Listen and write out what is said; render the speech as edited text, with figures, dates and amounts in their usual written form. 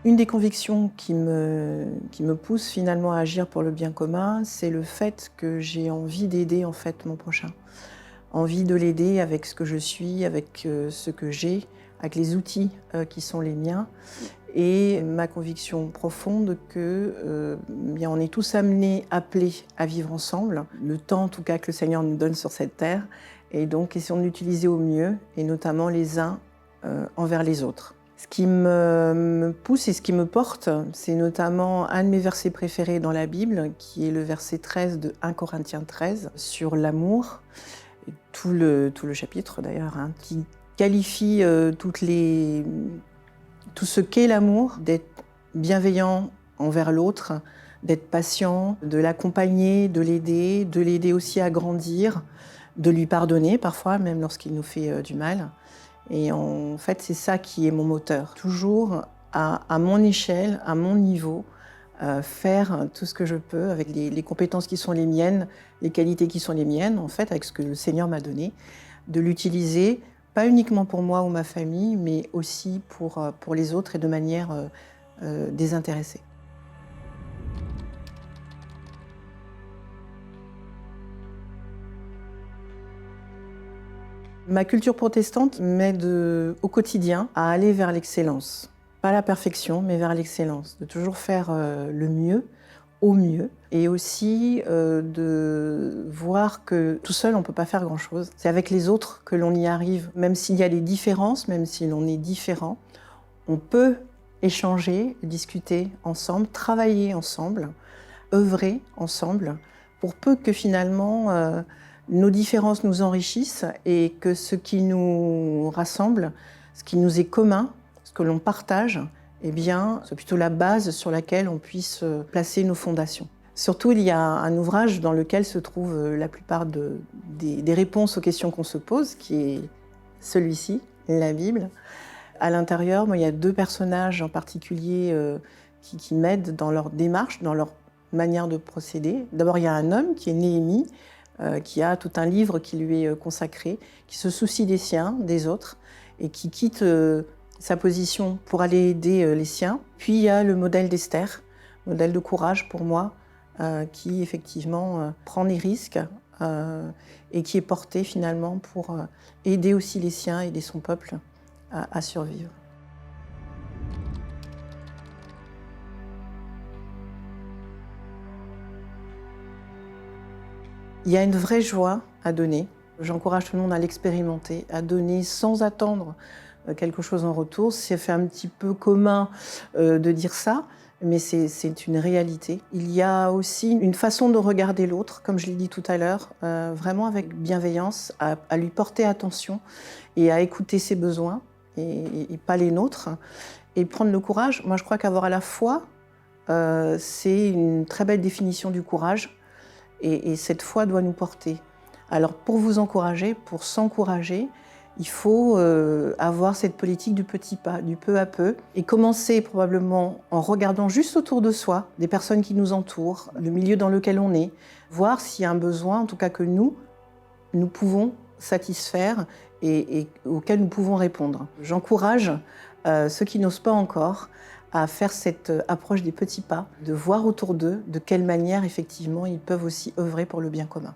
Une des convictions qui me pousse finalement à agir pour le bien commun, c'est le fait que j'ai envie d'aider en fait mon prochain. Envie de l'aider avec ce que je suis, avec ce que j'ai, avec les outils qui sont les miens. Et ma conviction profonde que bien on est tous amenés, appelés à vivre ensemble, le temps en tout cas que le Seigneur nous donne sur cette terre, et donc essayons de l'utiliser au mieux, et notamment les uns envers les autres. Ce qui me pousse et ce qui me porte, c'est notamment un de mes versets préférés dans la Bible, qui est le verset 13 de 1 Corinthiens 13, sur l'amour, et tout le chapitre d'ailleurs, hein, qui qualifie tout ce qu'est l'amour, d'être bienveillant envers l'autre, d'être patient, de l'accompagner, de l'aider aussi à grandir, de lui pardonner parfois, même lorsqu'il nous fait du mal. Et en fait, c'est ça qui est mon moteur. Toujours à mon échelle, à mon niveau, faire tout ce que je peux avec les compétences qui sont les miennes, les qualités qui sont les miennes, en fait, avec ce que le Seigneur m'a donné, de l'utiliser, pas uniquement pour moi ou ma famille, mais aussi pour les autres et de manière désintéressée. Ma culture protestante m'aide au quotidien à aller vers l'excellence. Pas la perfection, mais vers l'excellence. De toujours faire le mieux, au mieux. Et aussi de voir que tout seul, on ne peut pas faire grand-chose. C'est avec les autres que l'on y arrive. Même s'il y a des différences, même si l'on est différent, on peut échanger, discuter ensemble, travailler ensemble, œuvrer ensemble, pour peu que finalement nos différences nous enrichissent et que ce qui nous rassemble, ce qui nous est commun, ce que l'on partage, eh bien, c'est plutôt la base sur laquelle on puisse placer nos fondations. Surtout, il y a un ouvrage dans lequel se trouvent la plupart des réponses aux questions qu'on se pose, qui est celui-ci, la Bible. À l'intérieur, moi, il y a deux personnages en particulier qui m'aident dans leur démarche, dans leur manière de procéder. D'abord, il y a un homme qui est Néhémie, qui a tout un livre qui lui est consacré, qui se soucie des siens, des autres, et qui quitte sa position pour aller aider les siens. Puis il y a le modèle d'Esther, modèle de courage pour moi, qui effectivement prend des risques et qui est porté finalement pour aider aussi les siens, aider son peuple à survivre. Il y a une vraie joie à donner. J'encourage tout le monde à l'expérimenter, à donner sans attendre quelque chose en retour. C'est fait un petit peu commun de dire ça, mais c'est une réalité. Il y a aussi une façon de regarder l'autre, comme je l'ai dit tout à l'heure, vraiment avec bienveillance, à lui porter attention et à écouter ses besoins et pas les nôtres. Et prendre le courage, moi je crois qu'avoir à la foi, c'est une très belle définition du courage. Et cette foi doit nous porter. Alors pour vous encourager, pour s'encourager, il faut avoir cette politique du petit pas, du peu à peu, et commencer probablement en regardant juste autour de soi, des personnes qui nous entourent, le milieu dans lequel on est, voir s'il y a un besoin, en tout cas que nous pouvons satisfaire et auquel nous pouvons répondre. J'encourage ceux qui n'osent pas encore à faire cette approche des petits pas, de voir autour d'eux de quelle manière effectivement ils peuvent aussi œuvrer pour le bien commun.